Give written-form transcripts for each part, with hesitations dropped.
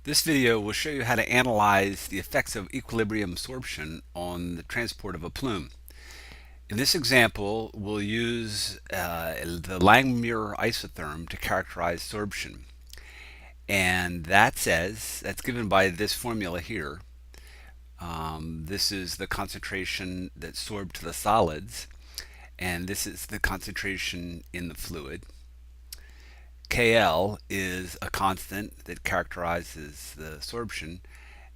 This video will show you how to analyze the effects of equilibrium sorption on the transport of a plume. In this example, we'll use the Langmuir Isotherm to characterize sorption. And that's given by this formula here. This is the concentration that's sorbed to the solids, and this is the concentration in the fluid. KL is a constant that characterizes the sorption,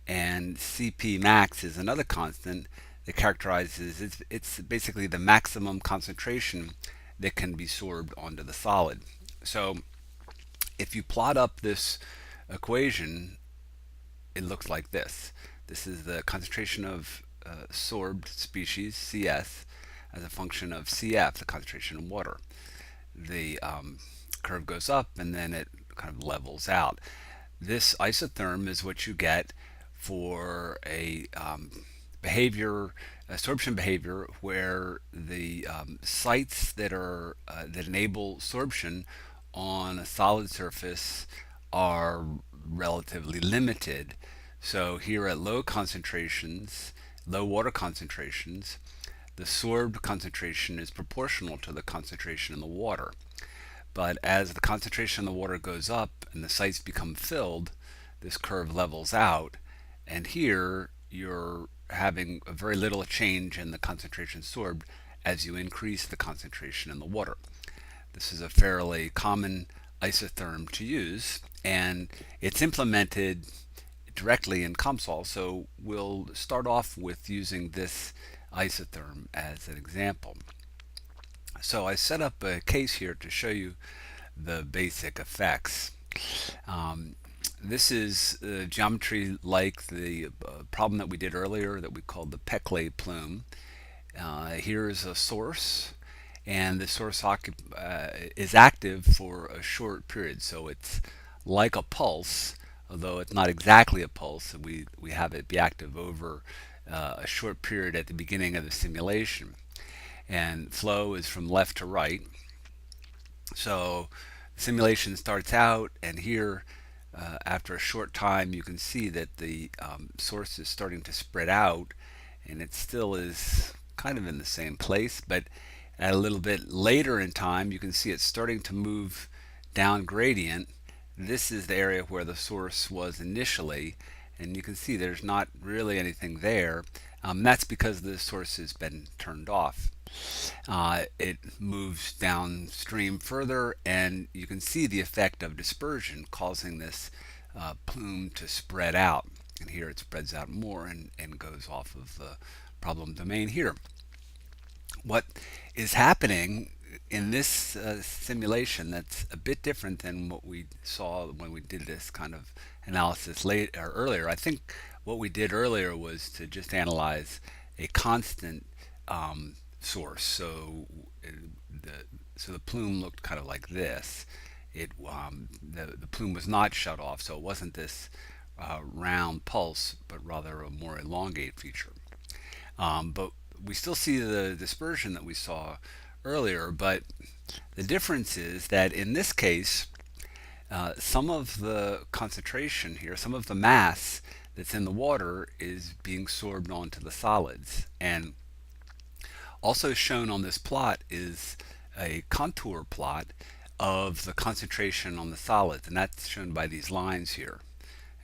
and CP max is another constant that characterizes it's basically the maximum concentration that can be sorbed onto the solid. So if you plot up this equation, it looks like this. This is the concentration of sorbed species, CS, as a function of CF, the concentration in water. The curve goes up and then it kind of levels out. This isotherm is what you get for a sorption behavior where the sites that enable sorption on a solid surface are relatively limited. So here at low water concentrations, the sorbed concentration is proportional to the concentration in the water. But as the concentration in the water goes up and the sites become filled, this curve levels out, and here you're having a very little change in the concentration sorbed as you increase the concentration in the water. This is a fairly common isotherm to use, and it's implemented directly in Comsol, so we'll start off with using this isotherm as an example. So I set up a case here to show you the basic effects. This is geometry like the problem that we did earlier that we called the Peclet plume. Here is a source, and the source is active for a short period, so it's like a pulse, although it's not exactly a pulse. We have it be active over a short period at the beginning of the simulation. And flow is from left to right. So the simulation starts out, and here after a short time you can see that the source is starting to spread out, and it still is kind of in the same place, but at a little bit later in time you can see it's starting to move down gradient. This is the area where the source was initially, and you can see there's not really anything there. That's because the source has been turned off. It moves downstream further, and you can see the effect of dispersion causing this plume to spread out. And here it spreads out more and goes off of the problem domain here. What is happening in this simulation that's a bit different than what we saw when we did this kind of analysis earlier. I think what we did earlier was to just analyze a constant source. So the plume looked kind of like this. The plume was not shut off, so it wasn't this round pulse, but rather a more elongate feature. But we still see the dispersion that we saw earlier, but the difference is that in this case, some of the concentration here, some of the mass that's in the water is being sorbed onto the solids. And also shown on this plot is a contour plot of the concentration on the solids, and that's shown by these lines here.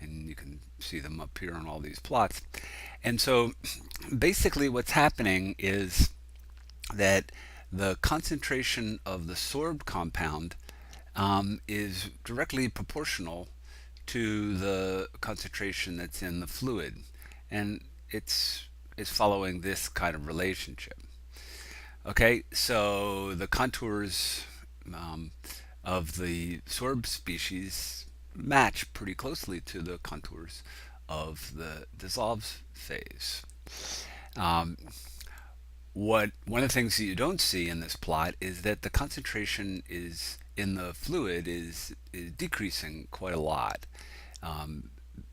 And you can see them up here on all these plots. And so basically what's happening is that the concentration of the sorbed compound is directly proportional to the concentration that's in the fluid, and it's following this kind of relationship. Okay, so the contours of the sorbed species match pretty closely to the contours of the dissolved phase. One of the things that you don't see in this plot is that the concentration is in the fluid is decreasing quite a lot.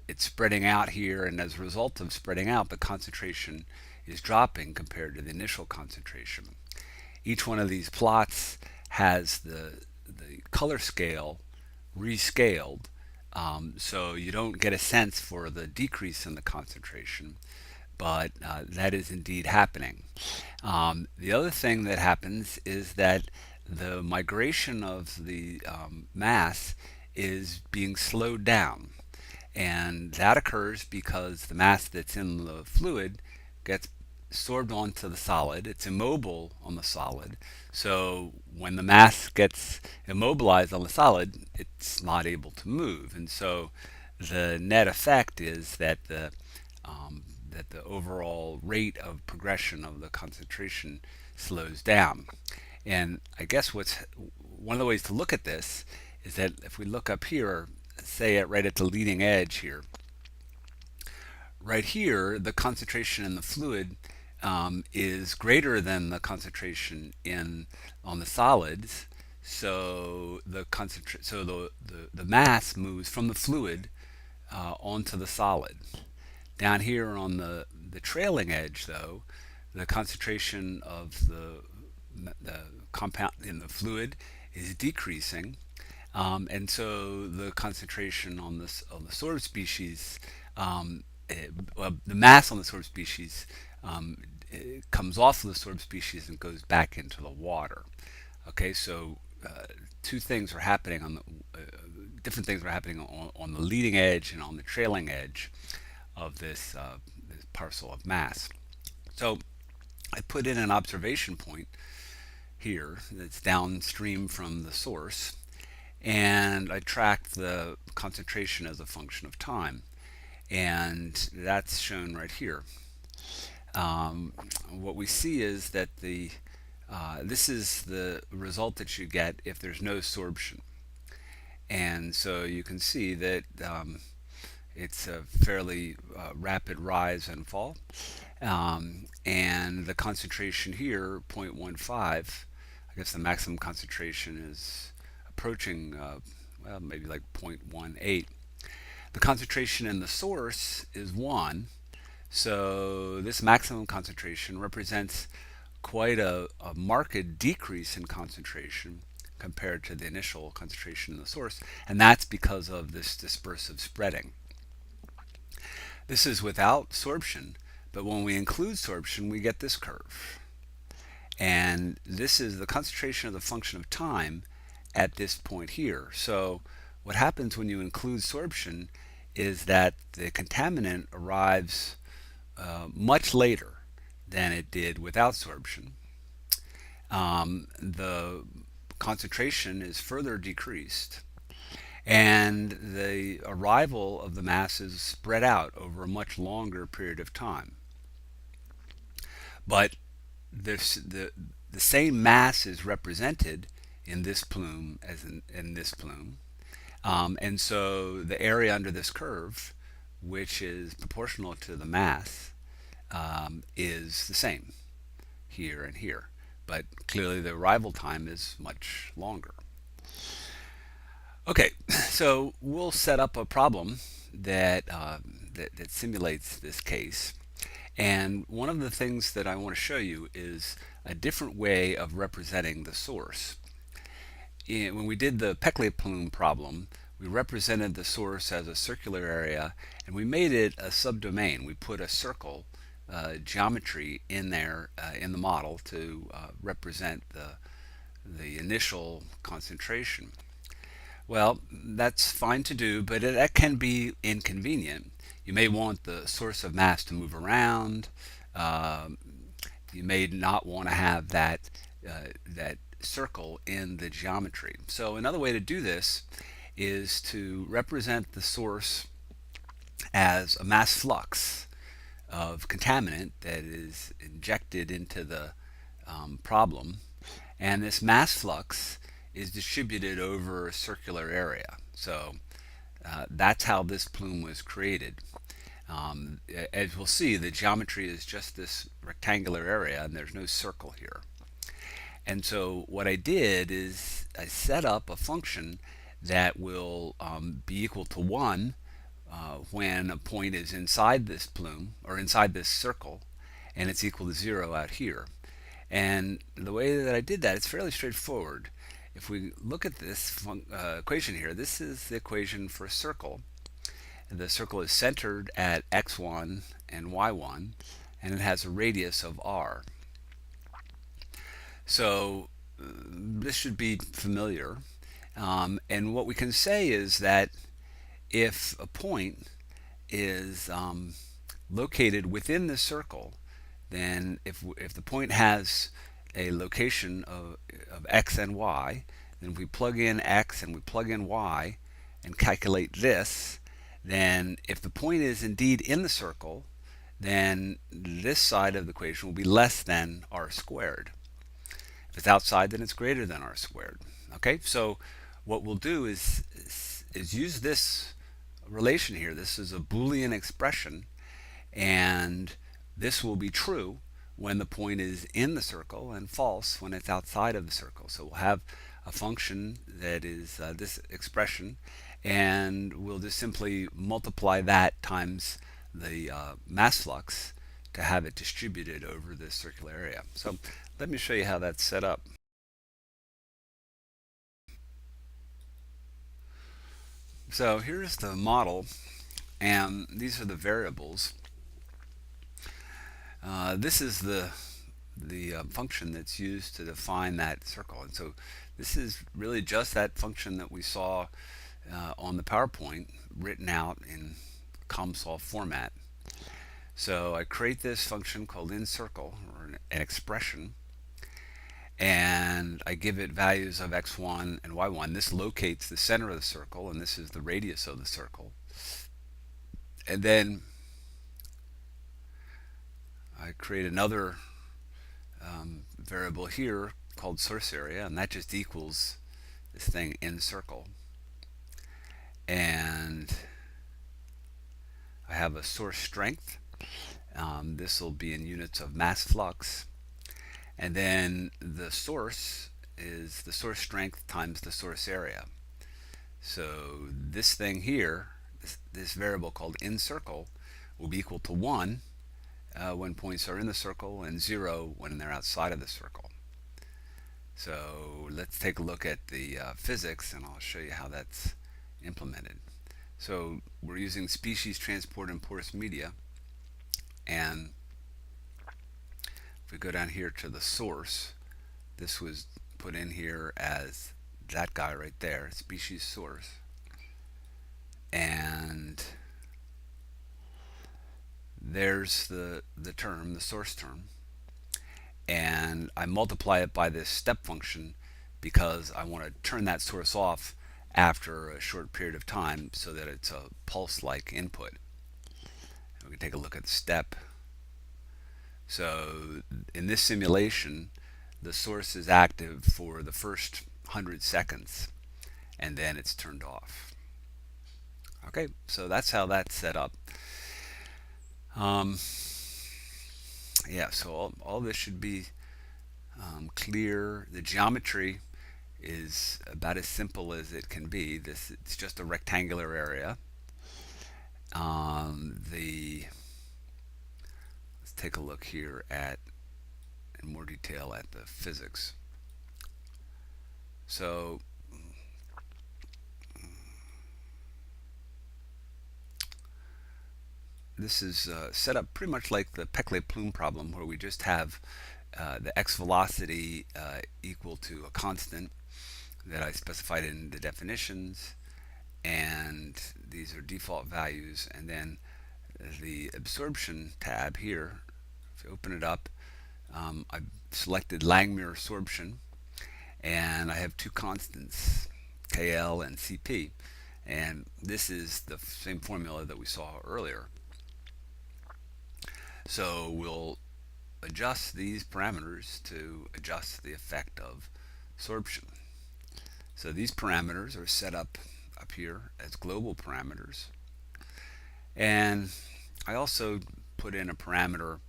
It's spreading out here, and as a result of spreading out, the concentration is dropping compared to the initial concentration. Each one of these plots has the color scale rescaled So you don't get a sense for the decrease in the concentration, but that is indeed happening. The other thing that happens is that the migration of the mass is being slowed down. And that occurs because the mass that's in the fluid gets sorbed onto the solid. It's immobile on the solid. So when the mass gets immobilized on the solid, it's not able to move. And so the net effect is that the overall rate of progression of the concentration slows down. And I guess what's one of the ways to look at this is that if we look up here, say it right at the leading edge here, right here, the concentration in the fluid is greater than the concentration in on the solids. So the mass moves from the fluid onto the solid. Down here on the trailing edge, though, the concentration of the compound in the fluid is decreasing, and so the concentration on the sorbed species, well, the mass on the sorbed species it comes off of the sorbed species and goes back into the water. Okay, so two things are happening on the different things are happening on the leading edge and on the trailing edge of this parcel of mass. So I put in an observation point here that's downstream from the source, and I tracked the concentration as a function of time, and that's shown right here. What we see is that this is the result that you get if there's no sorption, and so you can see that it's a fairly rapid rise and fall, and the concentration here, 0.15. I guess the maximum concentration is approaching well, maybe like 0.18. The concentration in the source is 1, so this maximum concentration represents quite a marked decrease in concentration compared to the initial concentration in the source, and that's because of this dispersive spreading. This is without sorption, but when we include sorption, we get this curve. And this is the concentration of the function of time at this point here. So what happens when you include sorption is that the contaminant arrives much later than it did without sorption. The concentration is further decreased, and the arrival of the mass is spread out over a much longer period of time. But the same mass is represented in this plume as in this plume, and so the area under this curve, which is proportional to the mass, is the same here and here, but clearly the arrival time is much longer. Okay, so we'll set up a problem that simulates this case. And one of the things that I want to show you is a different way of representing the source. When we did the Peckley plume problem, we represented the source as a circular area, and we made it a subdomain. We put a circle geometry in there in the model to represent the initial concentration. Well, that's fine to do, but that can be inconvenient. You may want the source of mass to move around. You may not want to have that circle in the geometry. So another way to do this is to represent the source as a mass flux of contaminant that is injected into the problem, and this mass flux is distributed over a circular area. So that's how this plume was created. As we'll see, the geometry is just this rectangular area and there's no circle here. And so what I did is I set up a function that will be equal to 1 when a point is inside this plume or inside this circle, and it's equal to 0 out here. And the way that I did that, it's fairly straightforward. if we look at this equation here, this is the equation for a circle. The circle is centered at x1 and y1, and it has a radius of r. So this should be familiar. And what we can say is that if a point is located within the circle, then if the point has a location of x and y, then if we plug in x and we plug in y and calculate this, then if the point is indeed in the circle, then this side of the equation will be less than r squared. If it's outside, then it's greater than r squared. Okay, so what we'll do is use this relation here. This is a Boolean expression, and this will be true when the point is in the circle and false when it's outside of the circle. So we'll have a function that is this expression, and we'll just simply multiply that times the mass flux to have it distributed over this circular area. So let me show you how that's set up. So here's the model, and these are the variables. This is the function that's used to define that circle, and so this is really just that function that we saw on the PowerPoint written out in Comsol format. So I create this function called inCircle, or an expression, and I give it values of x1 and y1. This locates the center of the circle, and this is the radius of the circle. And then I create another variable here called source area, and that just equals this thing inCircle. And I have a source strength. This will be in units of mass flux. And then the source is the source strength times the source area. So this thing here, this variable called inCircle, will be equal to 1 when points are in the circle and 0 when they're outside of the circle. So let's take a look at the physics, and I'll show you how that's implemented. So we're using species transport in porous media, and if we go down here to the source, this was put in here as that guy right there, species source, and there's the term, the source term, and I multiply it by this step function because I want to turn that source off after a short period of time so that it's a pulse-like input. We can take a look at the step. So in this simulation, the source is active for the first 100 seconds, and then it's turned off. Okay, so that's how that's set up. Yeah, so all this should be clear. The geometry is about as simple as it can be. It's just a rectangular area. Let's take a look here at in more detail at the physics. So this is set up pretty much like the Peclet-Plume problem, where we just have the x velocity equal to a constant that I specified in the definitions, and these are default values. And then the absorption tab here, if you open it up, I've selected Langmuir Sorption, and I have two constants, KL and CP, and this is the same formula that we saw earlier. So we'll adjust these parameters to adjust the effect of sorption. So these parameters are set up here as global parameters, and I also put in a parameter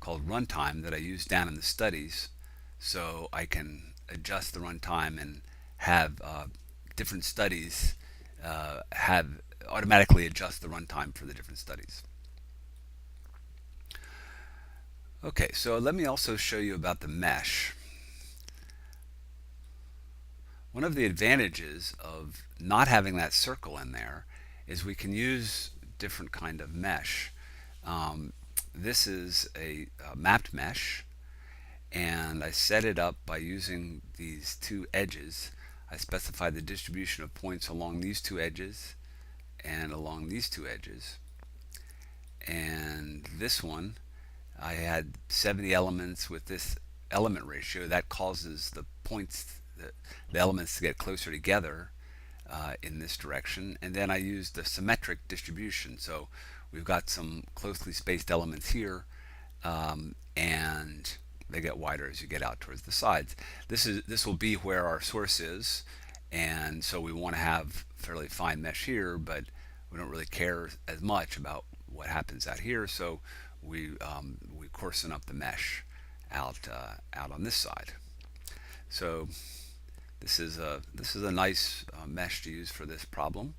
called runtime that I use down in the studies, so I can adjust the runtime and have different studies have automatically adjust the runtime for the different studies. Okay, so let me also show you about the mesh. One of the advantages of not having that circle in there is we can use different kind of mesh. Um, this is a mapped mesh, and I set it up by using these two edges. I specify the distribution of points along these two edges and along these two edges. And this one, I had 70 elements with this element ratio. That causes the points, the elements to get closer together in this direction. And then I used the symmetric distribution. So we've got some closely spaced elements here, and they get wider as you get out towards the sides. This will be where our source is, and so we want to have fairly fine mesh here, but we don't really care as much about what happens out here. So we coarsen up the mesh out on this side. So this is a nice mesh to use for this problem.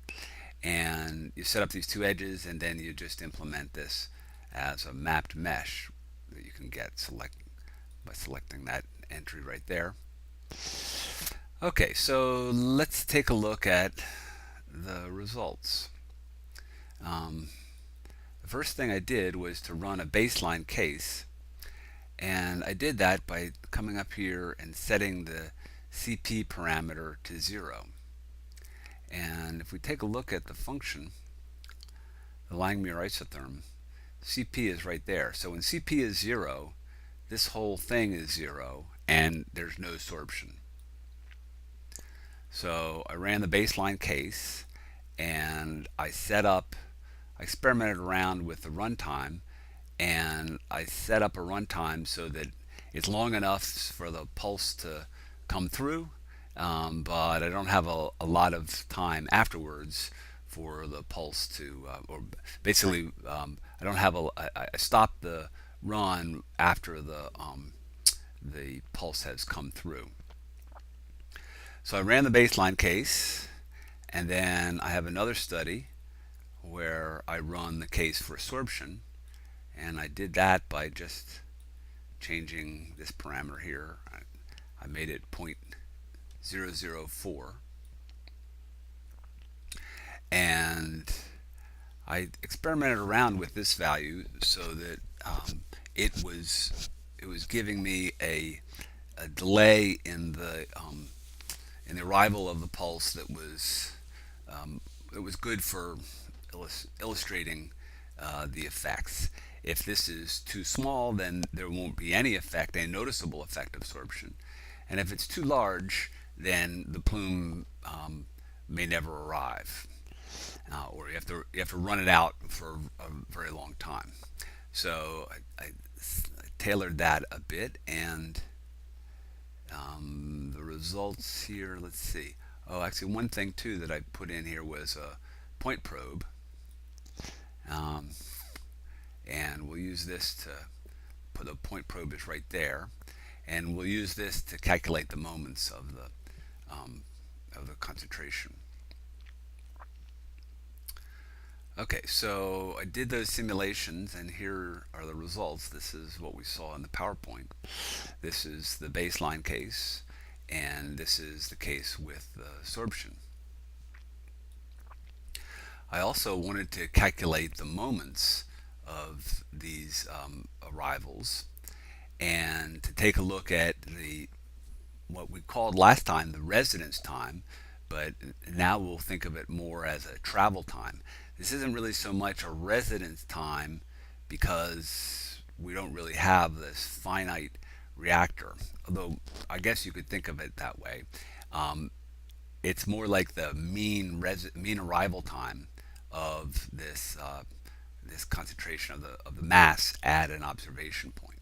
And you set up these two edges, and then you just implement this as a mapped mesh that you can get by selecting that entry right there. Okay, so let's take a look at the results. The first thing I did was to run a baseline case, and I did that by coming up here and setting the CP parameter to 0. And if we take a look at the function, the Langmuir Isotherm, CP is right there. So when CP is 0, this whole thing is 0, and there's no sorption. So I ran the baseline case, and I experimented around with the runtime, and I set up a runtime so that it's long enough for the pulse to come through, but I don't have a lot of time afterwards for the pulse to, or basically, I don't have I stop the run after the pulse has come through. So I ran the baseline case, and then I have another study where I run the case for sorption, and I did that by just changing this parameter here. I made it 0.004, and I experimented around with this value so that it was giving me a delay in the arrival of the pulse that was good for illustrating the effects. If this is too small, then there won't be any effect, a noticeable effect of sorption. And if it's too large, then the plume may never arrive, or you have to run it out for a very long time. So I tailored that a bit, and the results here, let's see. Oh, actually, one thing too that I put in here was a point probe, and we'll use this to put a point probe is right there, and we'll use this to calculate the moments of the concentration. Okay, so I did those simulations, and here are the results. This is what we saw in the PowerPoint. This is the baseline case, and this is the case with the sorption. I also wanted to calculate the moments of these arrivals, and to take a look at what we called last time the residence time, but now we'll think of it more as a travel time. This isn't really so much a residence time because we don't really have this finite reactor, although I guess you could think of it that way. It's more like the mean arrival time of this concentration of the mass at an observation point.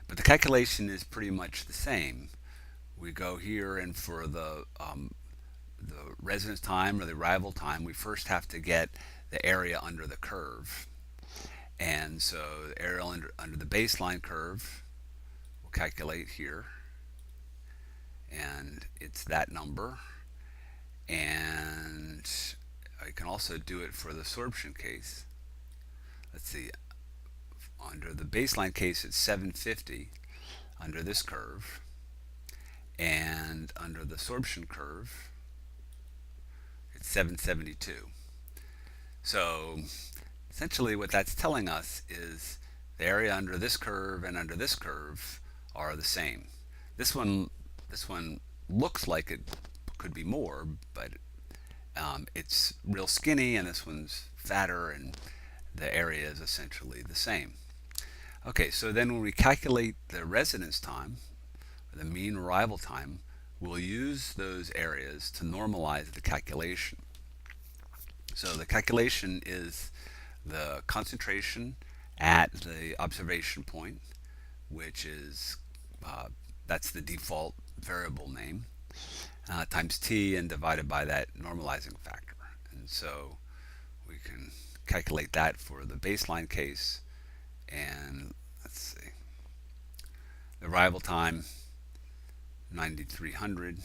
But the calculation is pretty much the same. We go here, and for the residence time or the arrival time, we first have to get the area under the curve. And so the area under the baseline curve we'll calculate here, and it's that number. And I can also do it for the sorption case. Let's see, under the baseline case it's 750 under this curve, and under the sorption curve, it's 772. So essentially what that's telling us is the area under this curve and under this curve are the same. This one, this one looks like it could be more, but it's real skinny, and this one's fatter, and the area is essentially the same. Okay, so then when we calculate the residence time, or the mean arrival time, we'll use those areas to normalize the calculation. So the calculation is the concentration at the observation point, which is that's the default variable name, times t and divided by that normalizing factor. And so we can calculate that for the baseline case. And let's see, the arrival time 9300.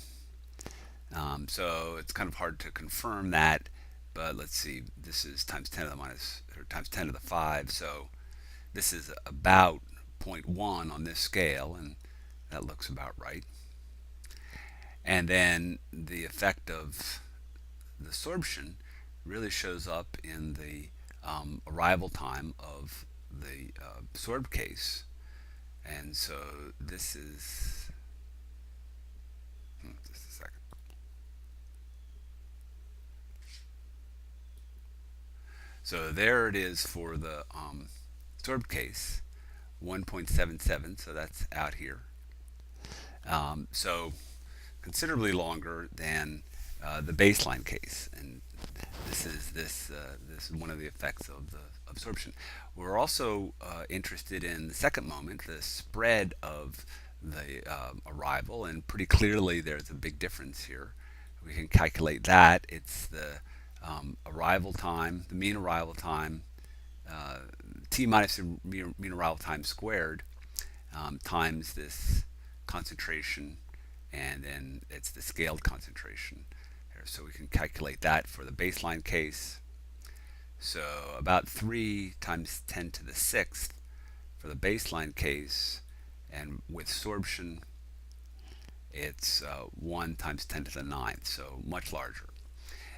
So it's kind of hard to confirm that, but let's see, this is times 10 to the minus, or times 10 to the 5, so this is about 0.1 on this scale, and that looks about right. And then the effect of the sorption really shows up in the arrival time of the sorbed case. And so this is, just a second. So there it is for the sorbed case, 1.77, so that's out here. So considerably longer than the baseline case, and this is one of the effects of the absorption. We're also interested in the second moment, the spread of the arrival, and pretty clearly there's a big difference here. We can calculate that. It's the arrival time, the mean arrival time, t minus the mean arrival time squared, times this concentration, and then it's the scaled concentration there. So we can calculate that for the baseline case. So about 3 times 10 to the 6th for the baseline case, and with sorption it's 1 times 10 to the 9th, so much larger.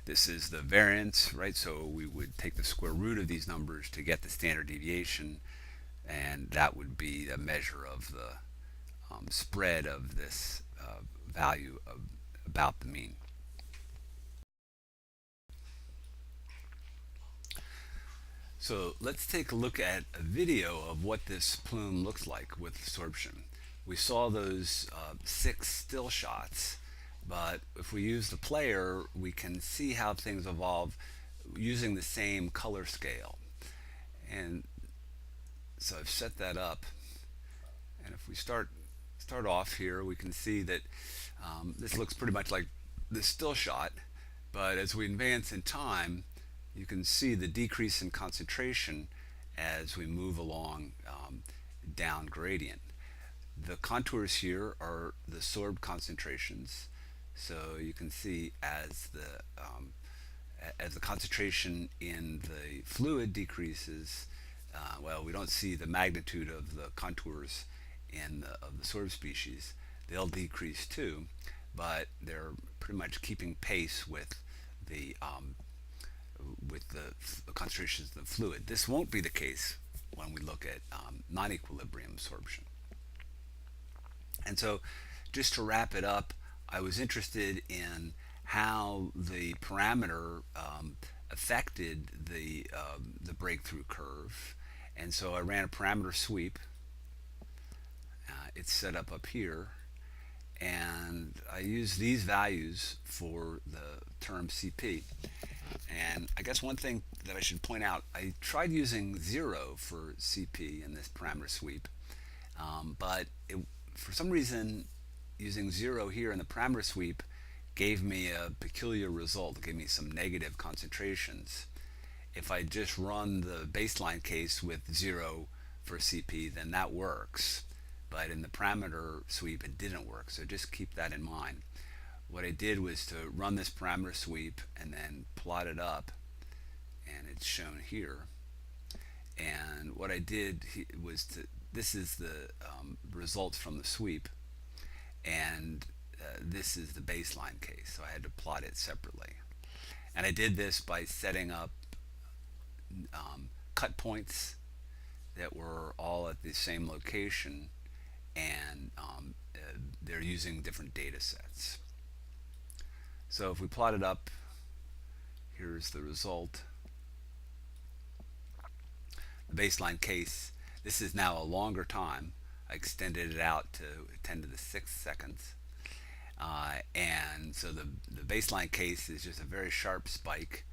This is the variance, right? So we would take the square root of these numbers to get the standard deviation, and that would be a measure of the spread of this value of about the mean. So let's take a look at a video of what this plume looks like with sorption. We saw those 6 still shots, but if we use the player, we can see how things evolve using the same color scale. And so I've set that up, and if we start off here, we can see that this looks pretty much like the still shot, but as we advance in time, you can see the decrease in concentration as we move along down gradient. The contours here are the sorbed concentrations, so you can see as the concentration in the fluid decreases, well, we don't see the magnitude of the contours of the sorbed species. They'll decrease too, but they're pretty much keeping pace with the concentrations of the fluid. This won't be the case when we look at non-equilibrium sorption. And so, just to wrap it up, I was interested in how the parameter affected the breakthrough curve, and so I ran a parameter sweep. It's set up here, and I used these values for the term CP. And I guess one thing that I should point out, I tried using 0 for CP in this parameter sweep, but for some reason using 0 here in the parameter sweep gave me a peculiar result. It gave me some negative concentrations. If I just run the baseline case with 0 for CP, then that works, but in the parameter sweep it didn't work, so just keep that in mind. What I did was to run this parameter sweep and then plot it up, and it's shown here. And what I did was this is the results from the sweep, and this is the baseline case, so I had to plot it separately. And I did this by setting up cut points that were all at the same location, and they're using different data sets. So if we plot it up, here's the result. The baseline case, this is now a longer time. I extended it out to 10 to the 6th seconds. And so the baseline case is just a very sharp spike.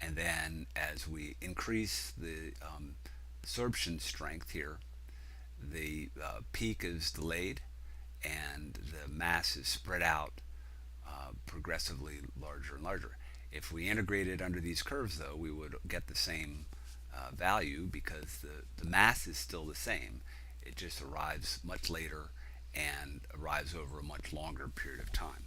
And then as we increase the sorption strength here, the peak is delayed and the mass is spread out progressively larger and larger. If we integrated under these curves, though, we would get the same value because the mass is still the same. It just arrives much later and arrives over a much longer period of time.